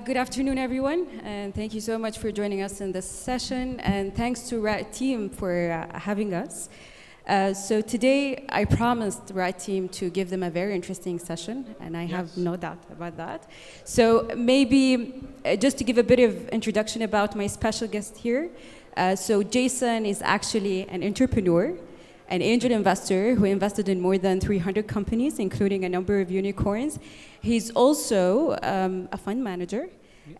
Good afternoon, everyone, and thank you so much for joining us in this session, and thanks to Raed team for having us. So today, I promised the Raed team to give them a very interesting session, and I have no doubt about that. So maybe just to give a bit of introduction about my special guest here. So Jayson is actually an entrepreneur, an angel investor who invested in more than 300 companies, including a number of unicorns. He's also a fund manager,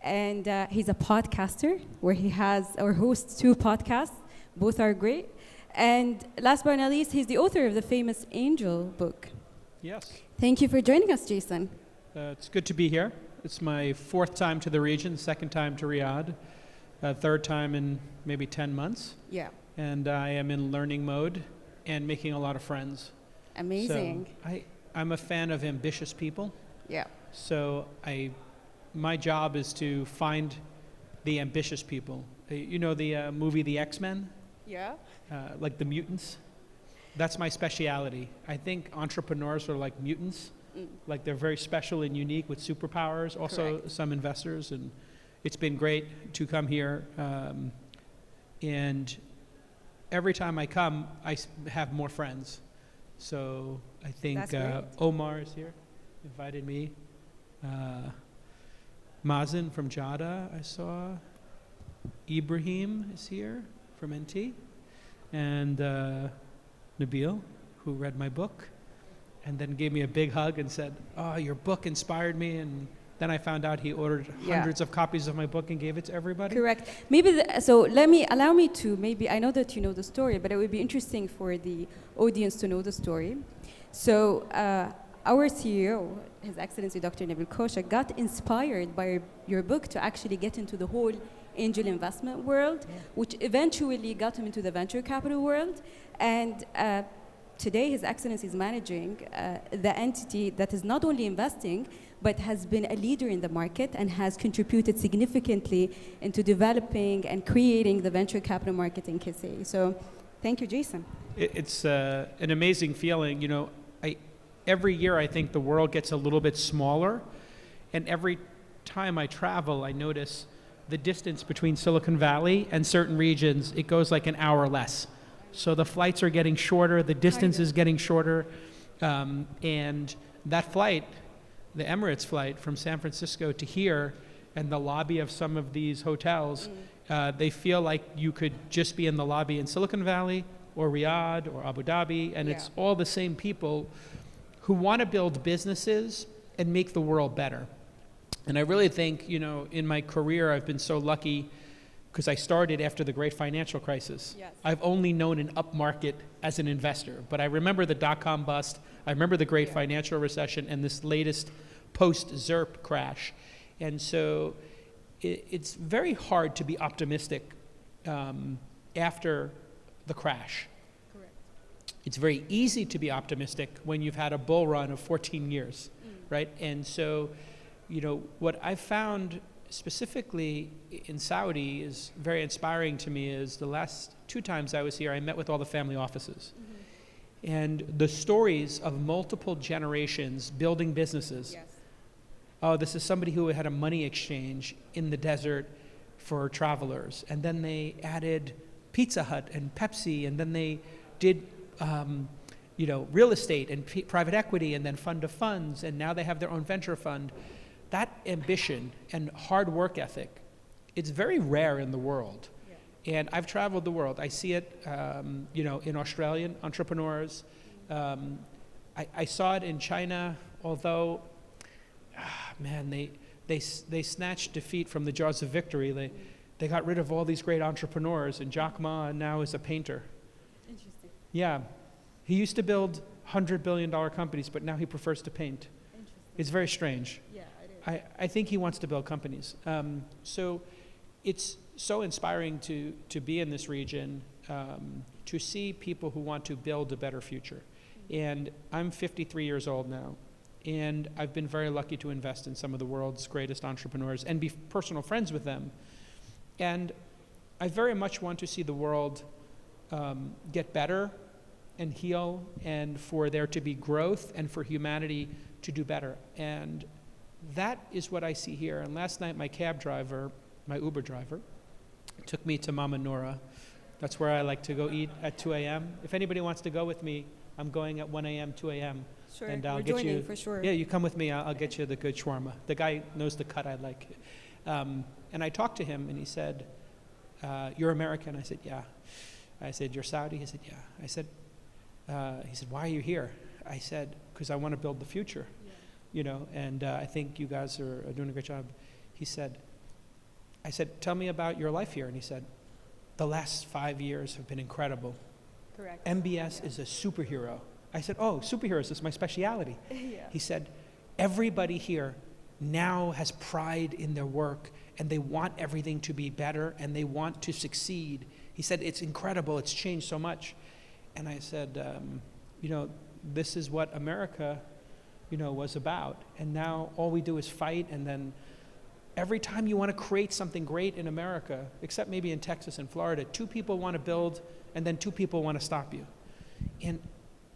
and he's a podcaster where he has or hosts 2 podcasts. Both are great. And last but not least, he's the author of the famous Angel book. Yes. Thank you for joining us, Jayson. It's good to be here. It's my 4th time to the region, 2nd time to Riyadh, 3rd time in maybe 10 months. Yeah. And I am in learning mode and making a lot of friends. Amazing. So I'm a fan of ambitious people. Yeah. So my job is to find the ambitious people. You know the movie The X-Men? Yeah. Like the mutants? That's my speciality. I think entrepreneurs are like mutants. Like they're very special and unique with superpowers. Also, correct. Some investors. And it's been great to come here. And every time I come, I have more friends. So I think Omar is here, invited me. Mazen from Jada, I saw. Ibrahim is here from NT. And Nabil, who read my book and then gave me a big hug and said, "Oh, your book inspired me." And then I found out he ordered hundreds of copies of my book and gave it to everybody. Correct. Maybe allow me to I know that you know the story, but it would be interesting for the audience to know the story. So our CEO, His Excellency Dr. Nabil Kosha, got inspired by your book to actually get into the whole angel investment world, which eventually got him into the venture capital world. And today, His Excellency is managing the entity that is not only investing, but has been a leader in the market and has contributed significantly into developing and creating the venture capital market in KSA. So thank you, Jayson. It's an amazing feeling. You know, every year I think the world gets a little bit smaller, and every time I travel, I notice the distance between Silicon Valley and certain regions, it goes like an hour less. So the flights are getting shorter, the distance is getting shorter, and that flight, the Emirates flight from San Francisco to here, and the lobby of some of these hotels, they feel like you could just be in the lobby in Silicon Valley or Riyadh or Abu Dhabi, and it's all the same people who want to build businesses and make the world better. And I really think, you know, in my career, I've been so lucky because I started after the great financial crisis. Yes. I've only known an upmarket as an investor, but I remember the dot-com bust, I remember the great financial recession, and this latest post-ZERP crash. And so it's very hard to be optimistic after the crash. Correct. It's very easy to be optimistic when you've had a bull run of 14 years, right? And so, you know, what I've found specifically in Saudi is very inspiring to me is the last 2 times I was here, I met with all the family offices. And the stories of multiple generations building businesses. Yes. Oh, this is somebody who had a money exchange in the desert for travelers. And then they added Pizza Hut and Pepsi, and then they did you know, real estate and private equity, and then fund of funds, and now they have their own venture fund. That ambition and hard work ethic, it's very rare in the world. Yeah. And I've traveled the world. I see it, you know, in Australian entrepreneurs. I saw it in China, although, man, they snatched defeat from the jaws of victory. They got rid of all these great entrepreneurs, and Jack Ma now is a painter. Interesting. Yeah. He used to build $100 billion companies, but now he prefers to paint. It's very strange. Yeah. I think he wants to build companies. So it's so inspiring to be in this region, to see people who want to build a better future. And I'm 53 years old now, and I've been very lucky to invest in some of the world's greatest entrepreneurs and be personal friends with them. And I very much want to see the world get better and heal, and for there to be growth, and for humanity to do better. And that is what I see here. And last night, my cab driver, my Uber driver, took me to Mama Nora. That's where I like to go eat at 2 a.m. If anybody wants to go with me, I'm going at 1 a.m., 2 a.m. Sure, and we're get joining you, for sure. Yeah, you come with me. I'll get you the good shawarma. The guy knows the cut I like. And I talked to him, and he said, "You're American?" I said, "Yeah." I said, "You're Saudi?" He said, "Yeah." I said, he said, "Why are you here?" I said, "Because I want to build the future, you know, and I think you guys are doing a great job." He said, I said, "Tell me about your life here." And he said, "The last 5 years have been incredible. Correct. MBS is a superhero." I said, "Oh, superheroes is my speciality." Yeah. He said, "Everybody here now has pride in their work, and they want everything to be better, and they want to succeed." He said, "It's incredible. It's changed so much." And I said, you know, this is what America, you know, was about. And now all we do is fight. And then every time you want to create something great in America, except maybe in Texas and Florida, 2 people want to build, and then 2 people want to stop you. And,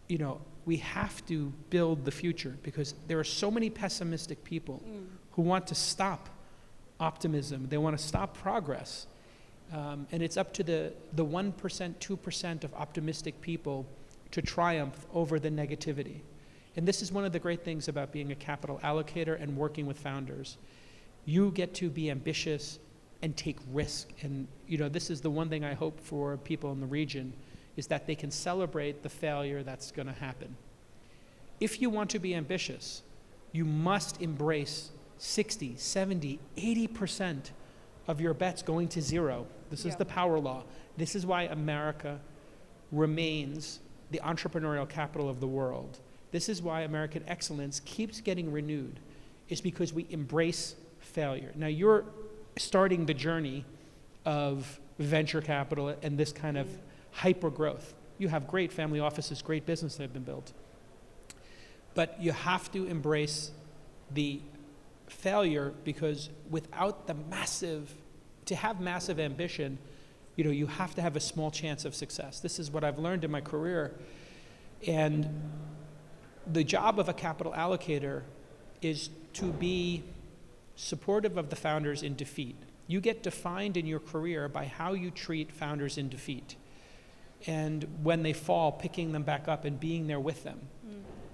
you know, we have to build the future, because there are so many pessimistic people who want to stop optimism. They want to stop progress. And it's up to the 1%, 2% of optimistic people to triumph over the negativity. And this is one of the great things about being a capital allocator and working with founders. You get to be ambitious and take risk. And, you know, this is the one thing I hope for people in the region, is that they can celebrate the failure that's going to happen. If you want to be ambitious, you must embrace 60, 70, 80% of your bets going to zero. This is the power law. This is why America remains the entrepreneurial capital of the world. This is why American excellence keeps getting renewed, is because we embrace failure. Now, you're starting the journey of venture capital and this kind of hyper growth. You have great family offices, great business that have been built. But you have to embrace the failure, because without to have massive ambition, you know, you have to have a small chance of success. This is what I've learned in my career. And the job of a capital allocator is to be supportive of the founders in defeat. You get defined in your career by how you treat founders in defeat. And when they fall, picking them back up and being there with them.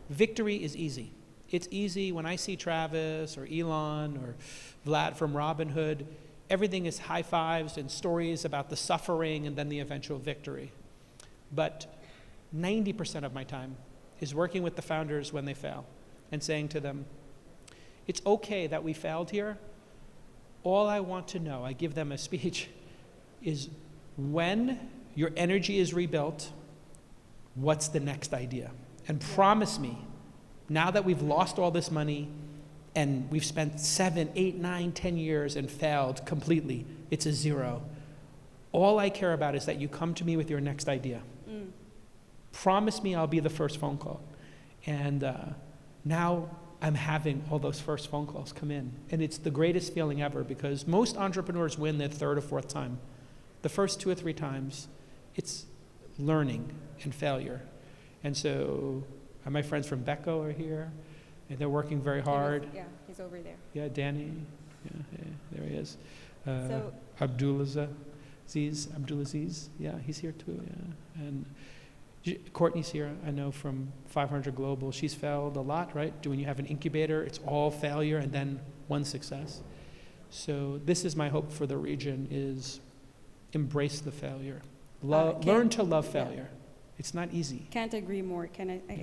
Victory is easy. It's easy when I see Travis or Elon or Vlad from Robinhood. Everything is high fives and stories about the suffering and then the eventual victory. But 90% of my time is working with the founders when they fail and saying to them, it's okay that we failed here. All I want to know, I give them a speech, is when your energy is rebuilt, what's the next idea? And promise me, now that we've lost all this money and we've spent 7, 8, 9, 10 years and failed completely, it's a zero. All I care about is that you come to me with your next idea. Promise me I'll be the first phone call. And now I'm having all those first phone calls come in. And it's the greatest feeling ever, because most entrepreneurs win their 3rd or 4th time. The first 2 or 3 times, it's learning and failure. And so my friends from Beko are here, and they're working very hard. He's over there. Yeah, Danny. Yeah, there he is. Abdulaziz. Yeah, he's here too. Yeah. And Courtney's here, I know, from 500 Global. She's failed a lot, right? When you have an incubator, it's all failure and then one success. So this is my hope for the region, is embrace the failure. Learn to love failure. It's not easy. Can't agree more.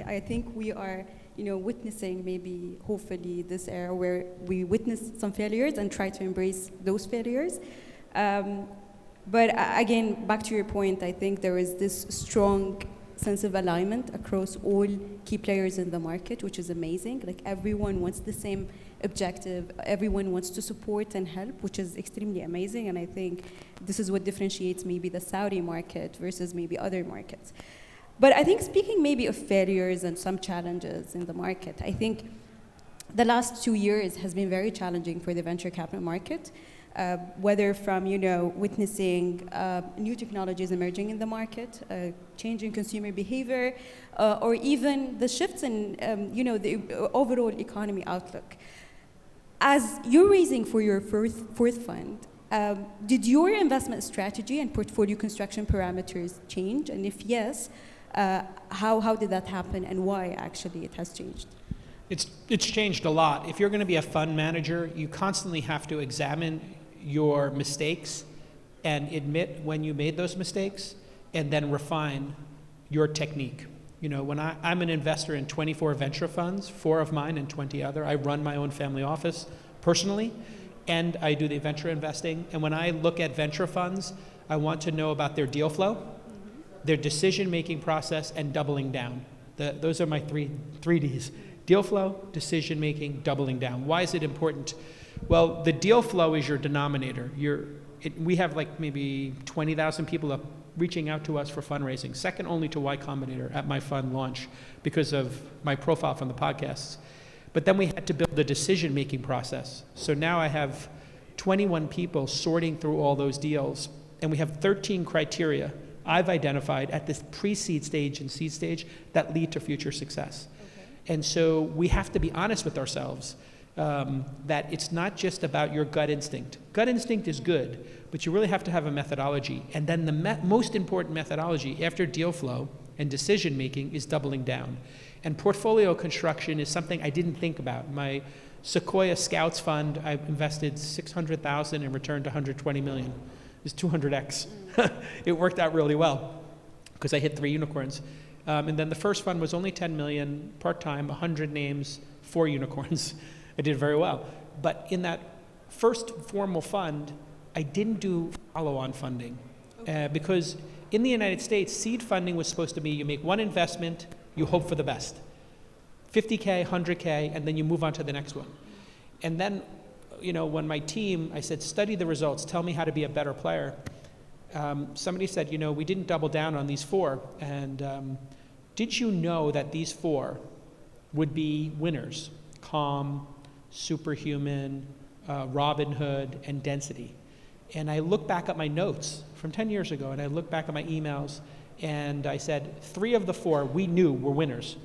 I think we are, witnessing maybe, hopefully, this era where we witness some failures and try to embrace those failures. But again, back to your point, I think there is this strong sense of alignment across all key players in the market, which is amazing. Like, everyone wants the same objective. Everyone wants to support and help, which is extremely amazing. And I think this is what differentiates maybe the Saudi market versus maybe other markets. But I think, speaking maybe of failures and some challenges in the market, I think the last 2 years has been very challenging for the venture capital market. whether from, witnessing new technologies emerging in the market, changing consumer behavior, or even the shifts in, the overall economy outlook. As you're raising for your fourth fund, did your investment strategy and portfolio construction parameters change? And if yes, how did that happen, and why actually it has changed? It's changed a lot. If you're going to be a fund manager, you constantly have to examine your mistakes and admit when you made those mistakes, and then refine your technique. When I'm an investor in 24 venture funds, 4 of mine and 20 other. I run my own family office personally, and I do the venture investing. And when I look at venture funds, I want to know about their deal flow, their decision-making process, and doubling down. Those are my three Ds. Deal flow, decision-making, doubling down. Why is it important? Well, the deal flow is your denominator. We have like maybe 20,000 people reaching out to us for fundraising, second only to Y Combinator at my fund launch because of my profile from the podcasts. But then we had to build the decision-making process. So now I have 21 people sorting through all those deals, and we have 13 criteria I've identified at this pre-seed stage and seed stage that lead to future success. And so we have to be honest with ourselves that it's not just about your gut instinct. Gut instinct is good, but you really have to have a methodology. And then the most important methodology after deal flow and decision making is doubling down. And portfolio construction is something I didn't think about. My Sequoia Scouts fund, I invested $600,000 and returned $120 million. It's 200x. It worked out really well because I hit 3 unicorns. And then the first fund was only 10 million, part-time, 100 names, 4 unicorns. I did very well. But in that first formal fund, I didn't do follow-on funding because in the United States, seed funding was supposed to be you make one investment, you hope for the best. 50K, 100K, and then you move on to the next one. And then, when my team, I said, study the results, tell me how to be a better player. Somebody said, we didn't double down on these 4. And did you know that these 4 would be winners? Calm, Superhuman, Robinhood, and Density. And I look back at my notes from 10 years ago, and I look back at my emails, and I said, 3 of the 4 we knew were winners.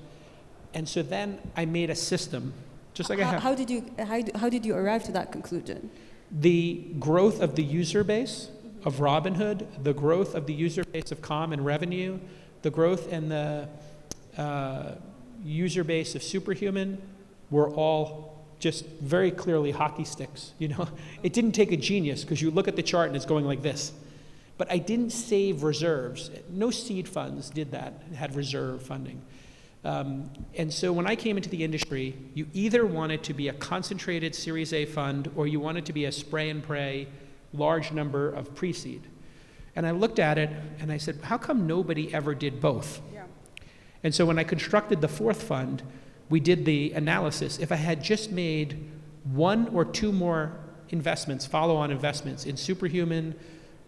And so then I made a system, just like I have. How did you arrive to that conclusion? The growth of the user base of Robinhood, the growth of the user base of Calm and Revenue, the growth in the user base of Superhuman were all just very clearly hockey sticks. It didn't take a genius because you look at the chart and it's going like this. But I didn't save reserves. No seed funds did that, had reserve funding. And so when I came into the industry, you either wanted to be a concentrated Series A fund or you wanted to be a spray and pray large number of pre-seed. And I looked at it and I said, how come nobody ever did both? Yeah. And so when I constructed the 4th fund, we did the analysis. If I had just made 1 or 2 more investments, follow-on investments in Superhuman,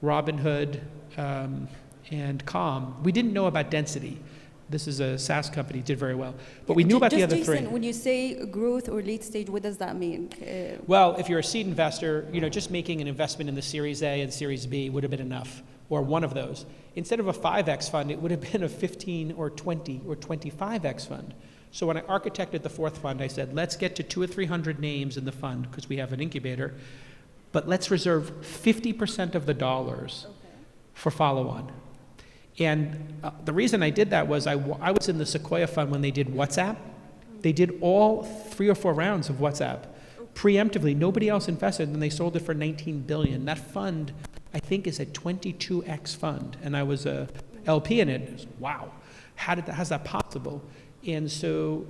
Robinhood, and Calm, we didn't know about Density. This is a SaaS company, did very well. But we knew about the other 3. When you say growth or late stage, what does that mean? Well, if you're a seed investor, just making an investment in the Series A and Series B would have been enough, or one of those. Instead of a 5X fund, it would have been a 15 or 20 or 25X fund. So when I architected the 4th fund, I said, let's get to 200 or 300 names in the fund because we have an incubator, but let's reserve 50% of the dollars for follow-on. And the reason I did that was I was in the Sequoia fund when they did WhatsApp. They did all 3 or 4 rounds of WhatsApp preemptively. Nobody else invested, and they sold it for $19 billion. That fund, I think, is a 22x fund, and I was a LP in it. Wow, how's that possible? And so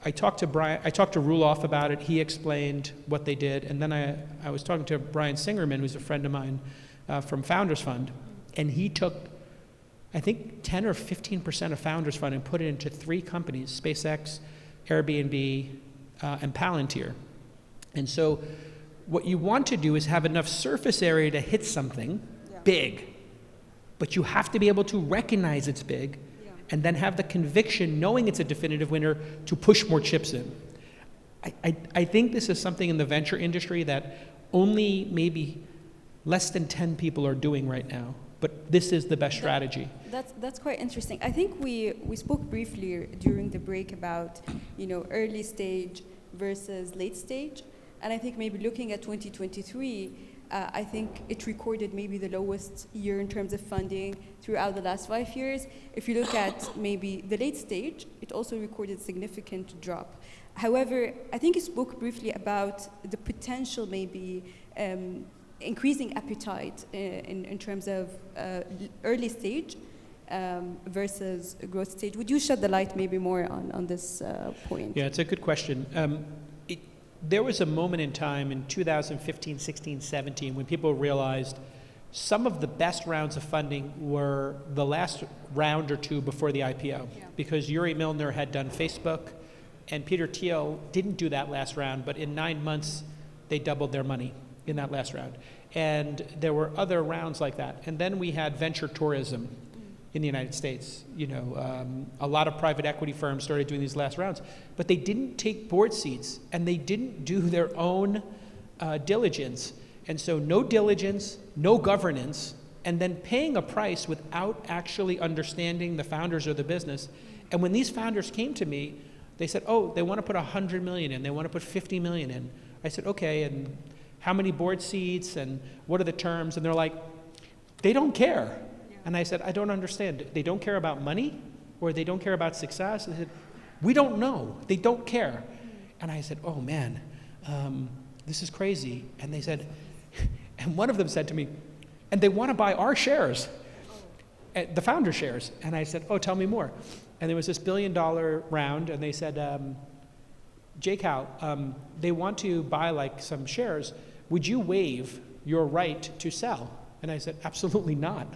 I talked to Ruloff about it. He explained what they did, and then I was talking to Brian Singerman, who's a friend of mine from Founders Fund, and he took, I think, 10 or 15% of Founders Fund and put it into 3 companies, SpaceX, Airbnb, and Palantir. And so what you want to do is have enough surface area to hit something big, but you have to be able to recognize it's big and then have the conviction, knowing it's a definitive winner, to push more chips in. I think this is something in the venture industry that only maybe less than 10 people are doing right now. But this is the best strategy. That's quite interesting. I think we spoke briefly during the break about, early stage versus late stage. And I think maybe looking at 2023, I think it recorded maybe the lowest year in terms of funding throughout the last 5 years. If you look at maybe the late stage, it also recorded significant drop. However, I think you spoke briefly about the potential maybe increasing appetite in terms of early stage versus growth stage. Would you shed the light maybe more on this point? Yeah, it's a good question. There was a moment in time in 2015, 16, 17 when people realized some of the best rounds of funding were the last round or two before the IPO, because Yuri Milner had done Facebook and Peter Thiel didn't do that last round, but in 9 months they doubled their money in that last round. And there were other rounds like that. And then we had venture tourism in the United States. A lot of private equity firms started doing these last rounds, but they didn't take board seats and they didn't do their own diligence. And so no diligence, no governance, and then paying a price without actually understanding the founders or the business. And when these founders came to me, they said, oh, they want to put 100 million in, they want to put 50 million in. I said, okay, and how many board seats and what are the terms? And they're like, they don't care. And I said, I don't understand. They don't care about money or they don't care about success? They said, we don't know. They don't care. And I said, oh man, this is crazy. And they said, and one of them said to me, and they want to buy our shares, the founder shares. And I said, oh, tell me more. And there was this $1 billion round and they said, Cal, they want to buy like some shares. Would you waive your right to sell? And I said, absolutely not.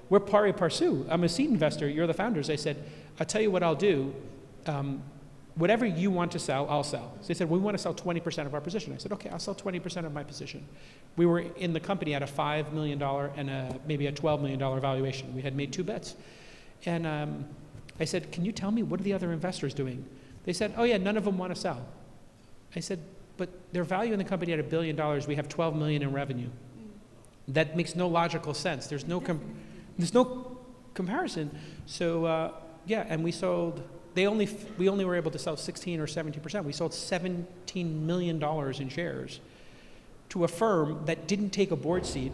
We're pari passu. I'm a seed investor. You're the founders. I said, I'll tell you what I'll do. Whatever you want to sell, I'll sell. So they said, we want to sell 20% of our position. I said, okay, I'll sell 20% of my position. We were in the company at a $5 million and maybe a $12 million valuation. We had made 2 bets. And I said, can you tell me what are the other investors doing? They said, oh yeah, none of them want to sell. I said, but they're valuing the company at $1 billion. We have 12 million in revenue. That makes no logical sense. There's no comparison. So yeah, and we sold. We only were able to sell 16 or 17%. We sold $17 million in shares to a firm that didn't take a board seat,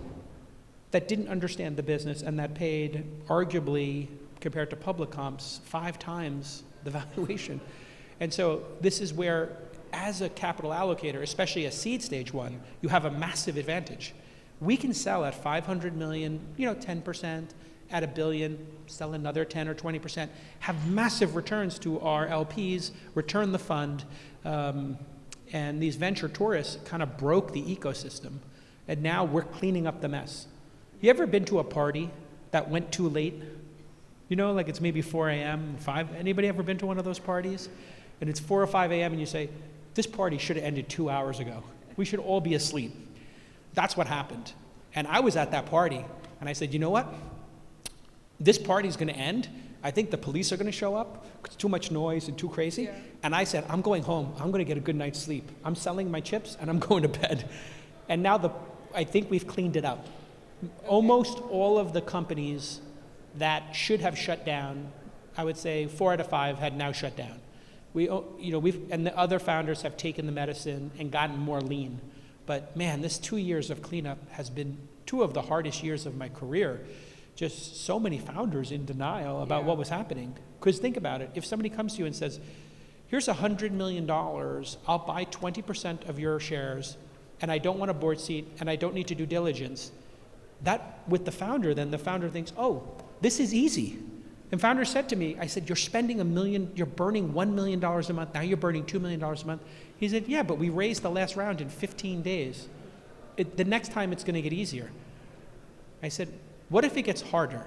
that didn't understand the business, and that paid arguably, compared to public comps, 5 times the valuation. And so this is where, as a capital allocator, especially a seed stage one, you have a massive advantage. We can sell at 500 million, 10%, at $1 billion, sell another 10 or 20%, have massive returns to our LPs, return the fund, and these venture tourists kind of broke the ecosystem. And now we're cleaning up the mess. You ever been to a party that went too late? Like it's maybe 4 a.m., 5. Anybody ever been to one of those parties? And it's 4 or 5 a.m. and you say, this party should have ended 2 hours ago. We should all be asleep. That's what happened. And I was at that party and I said, you know what? This party's going to end. I think the police are going to show up. It's too much noise and too crazy. Yeah. And I said, I'm going home. I'm going to get a good night's sleep. I'm selling my chips and I'm going to bed. And now I think we've cleaned it up. Okay. Almost all of the companies that should have shut down, I would say 4 out of 5 had now shut down. And the other founders have taken the medicine and gotten more lean. But man, this 2 years of cleanup has been 2 of the hardest years of my career. Just so many founders in denial about what was happening. Because think about it, if somebody comes to you and says, here's $100 million, I'll buy 20% of your shares, and I don't want a board seat, and I don't need to do diligence, that with the founder, then the founder thinks, oh, this is easy. And founder said to me, I said, you're spending you're burning $1 million a month, now you're burning $2 million a month. He said, yeah, but we raised the last round in 15 days. The next time it's going to get easier. I said, what if it gets harder?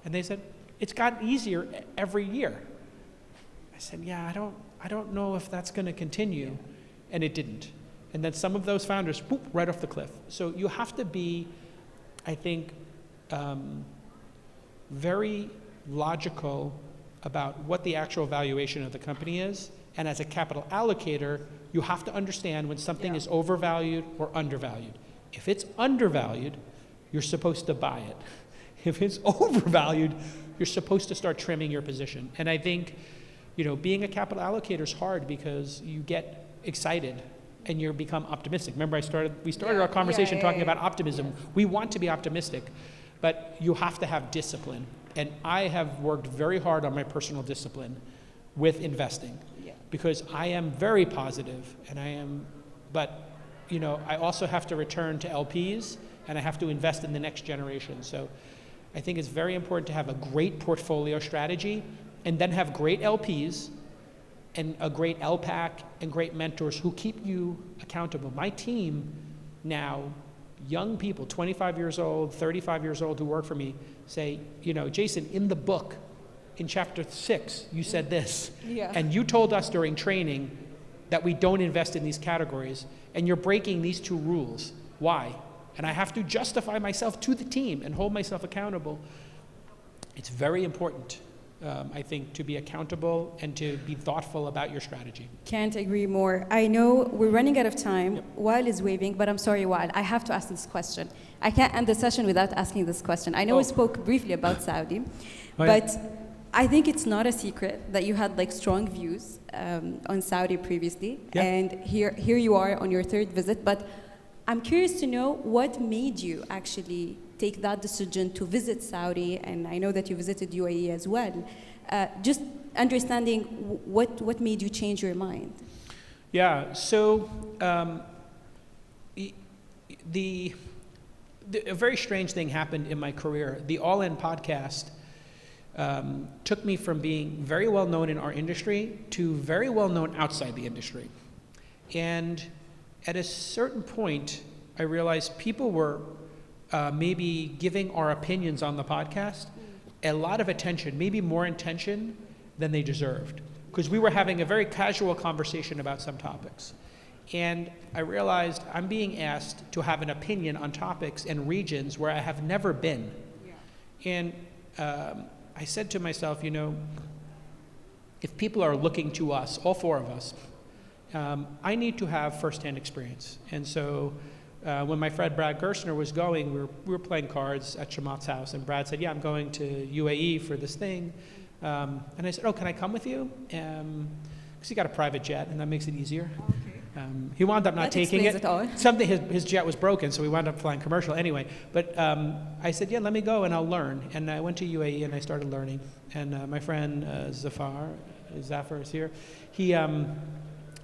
And they said, it's gotten easier every year. I said, yeah, I don't know if that's going to continue. And it didn't. And then some of those founders, boop, right off the cliff. So you have to be, I think, very logical about what the actual valuation of the company is And as a capital allocator, you have to understand when something is overvalued or undervalued. If it's undervalued, you're supposed to buy it. If it's overvalued, you're supposed to start trimming your position. And I think, being a capital allocator is hard because you get excited and you become optimistic. Remember, we started our conversation talking about optimism. We want to be optimistic, but you have to have discipline. And I have worked very hard on my personal discipline with investing because I am very positive, but I also have to return to LPs and I have to invest in the next generation. So I think it's very important to have a great portfolio strategy and then have great LPs and a great LPAC and great mentors who keep you accountable. My team now, young people, 25 years old, 35 years old who work for me say, Jason, in the book, in chapter 6, you said this. And you told us during training that we don't invest in these categories, and you're breaking these 2 rules. Why? And I have to justify myself to the team and hold myself accountable. It's very important, I think, to be accountable and to be thoughtful about your strategy. Can't agree more. I know we're running out of time. Wael is waving, but I'm sorry, Wael, I have to ask this question. I can't end the session without asking this question. I know we spoke briefly about Saudi, but I think it's not a secret that you had strong views on Saudi previously, and here you are on your 3rd visit, but I'm curious to know what made you actually take that decision to visit Saudi, and I know that you visited UAE as well. Just understanding what made you change your mind. Yeah, so a very strange thing happened in my career. The All In podcast took me from being very well known in our industry to very well known outside the industry. And at a certain point, I realized people were maybe giving our opinions on the podcast a lot of attention, maybe more attention than they deserved, because we were having a very casual conversation about some topics. And I realized I'm being asked to have an opinion on topics and regions where I have never been. And I said to myself, if people are looking to us, all 4 of us, I need to have firsthand experience. And so when my friend Brad Gerstner was going, we were playing cards at Shamat's house, and Brad said, I'm going to UAE for this thing. And I said, can I come with you? Because he got a private jet, and that makes it easier. He wound up not taking it. Something, his jet was broken, so we wound up flying commercial anyway. But I said, let me go and I'll learn. And I went to UAE and I started learning. And my friend Zafar is here. He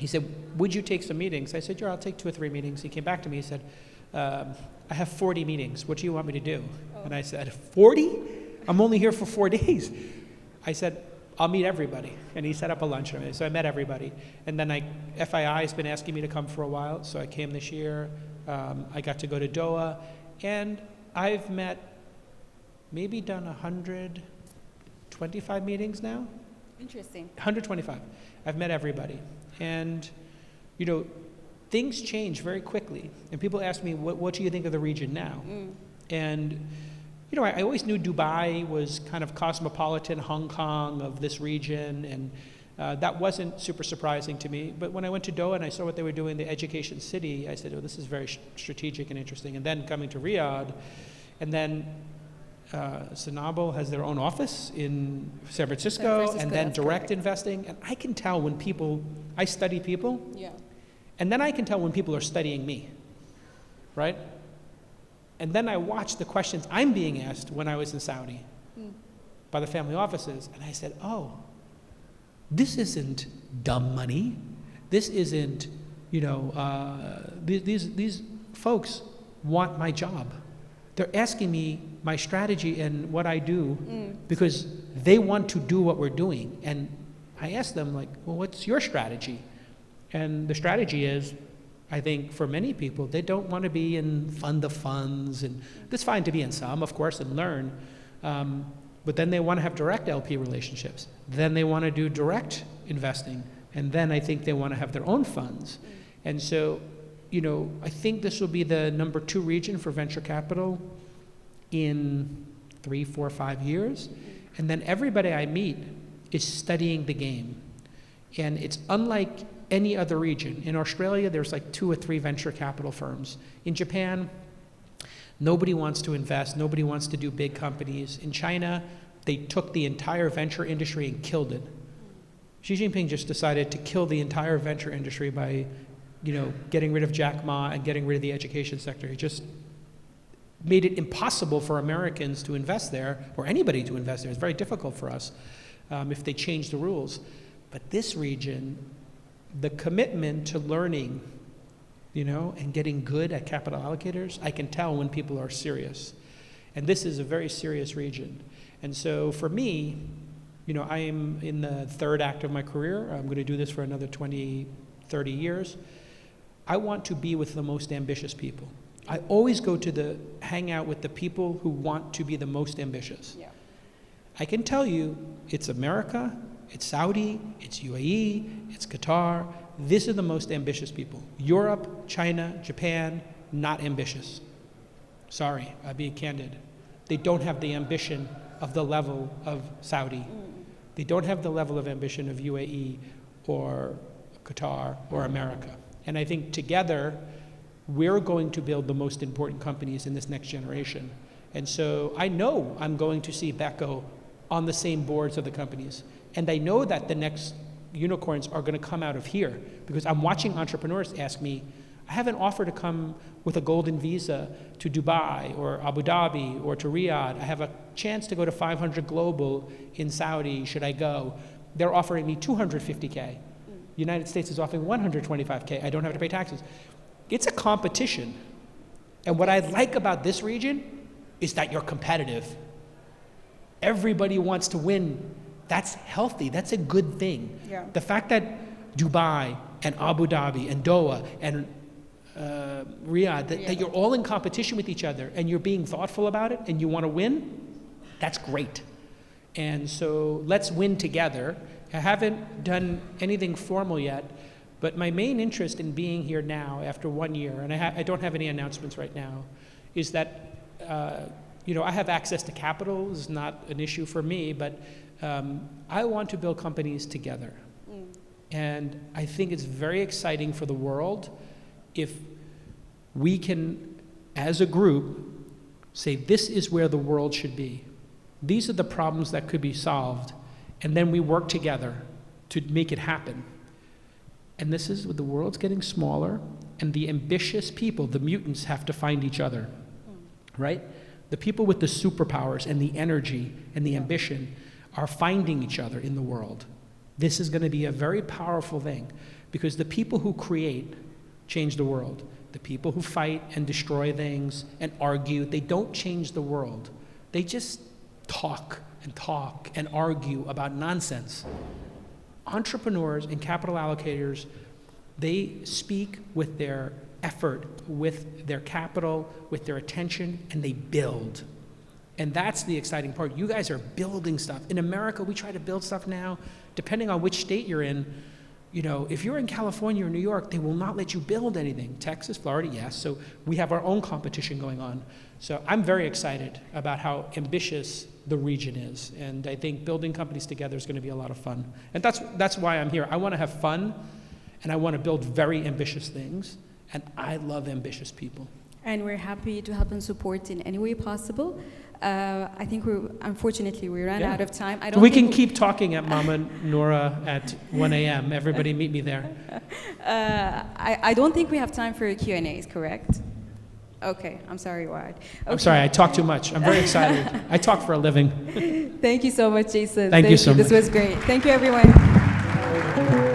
said, would you take some meetings? I said, I'll take 2 or 3 meetings. He came back to me, he said, I have 40 meetings. What do you want me to do? And I said, 40? I'm only here for 4 days. I said, I'll meet everybody. And he set up a lunch. So I met everybody. And then FII has been asking me to come for a while, so I came this year. I got to go to Doha. And I've maybe done 125 meetings now. Interesting. 125. I've met everybody. And, things change very quickly. And people ask me, what do you think of the region now? And I always knew Dubai was kind of cosmopolitan Hong Kong of this region, and that wasn't super surprising to me. But when I went to Doha and I saw what they were doing, the education city, I said, this is very strategic and interesting. And then coming to Riyadh, and then Sanabel has their own office in San Francisco, and then direct investing. And I can tell when I study people, and then I can tell when people are studying me, right? And then I watched the questions I'm being asked when I was in Saudi by the family offices. And I said, this isn't dumb money. This isn't, these folks want my job. They're asking me my strategy and what I do because they want to do what we're doing. And I asked them, what's your strategy? And the strategy is, I think for many people, they don't want to be in fund of funds, and it's fine to be in some, of course, and learn, but then they want to have direct LP relationships. Then they want to do direct investing, and then I think they want to have their own funds. And so, I think this will be the number 2 region for venture capital in 3, 4, 5 years, and then everybody I meet is studying the game. And it's unlike any other region. In Australia, there's like 2 or 3 venture capital firms. In Japan, nobody wants to invest, nobody wants to do big companies. In China, they took the entire venture industry and killed it. Xi Jinping just decided to kill the entire venture industry by, getting rid of Jack Ma and getting rid of the education sector. He just made it impossible for Americans to invest there, or anybody to invest there. It's very difficult for us if they change the rules. But this region, the commitment to learning, and getting good at capital allocators, I can tell when people are serious. And this is a very serious region. And so for me, I am in the 3rd act of my career. I'm going to do this for another 20, 30 years. I want to be with the most ambitious people. I always go to hang out with the people who want to be the most ambitious. Yeah. I can tell you, it's America, it's Saudi, it's UAE, it's Qatar. These are the most ambitious people. Europe, China, Japan, not ambitious. Sorry, I'll be candid. They don't have the ambition of the level of Saudi. They don't have the level of ambition of UAE or Qatar or America. And I think together, we're going to build the most important companies in this next generation. And so I know I'm going to see Beko on the same boards of the companies. And I know that the next unicorns are going to come out of here, because I'm watching entrepreneurs ask me, I have an offer to come with a golden visa to Dubai or Abu Dhabi or to Riyadh. I have a chance to go to 500 Global in Saudi. Should I go? They're offering me 250K. United States is offering 125K. I don't have to pay taxes. It's a competition. And what I like about this region is that you're competitive. Everybody wants to win. That's healthy. That's a good thing. Yeah. The fact that Dubai and Abu Dhabi and Doha and Riyadh, that you're all in competition with each other and you're being thoughtful about it and you want to win, that's great. And so let's win together. I haven't done anything formal yet, but my main interest in being here now after 1 year, and I don't have any announcements right now, is that I have access to capital. Is not an issue for me, but I want to build companies together. And I think it's very exciting for the world if we can, as a group, say this is where the world should be. These are the problems that could be solved, and then we work together to make it happen. And this is, the world's getting smaller, and the ambitious people, the mutants, have to find each other, right? The people with the superpowers and the energy and the ambition are finding each other in the world. This is going to be a very powerful thing, because the people who create change the world. The people who fight and destroy things and argue, they don't change the world. They just talk and argue about nonsense. Entrepreneurs and capital allocators, they speak with their effort, with their capital, with their attention, and they build. And that's the exciting part. You guys are building stuff. In America, we try to build stuff now, depending on which state you're in. If you're in California or New York, they will not let you build anything. Texas, Florida, yes. So we have our own competition going on. So I'm very excited about how ambitious the region is. And I think building companies together is going to be a lot of fun. And that's why I'm here. I want to have fun, and I want to build very ambitious things. And I love ambitious people. And we're happy to help and support in any way possible. I think unfortunately we ran out of time. We can keep talking at Mama Nora at 1 a.m. Everybody meet me there. I don't think we have time for Q&As, correct? Okay, I'm sorry, Raed. Okay. I'm sorry, I talk too much. I'm very excited. I talk for a living. Thank you so much, Jason. Thank you so much. This was great. Thank you, everyone.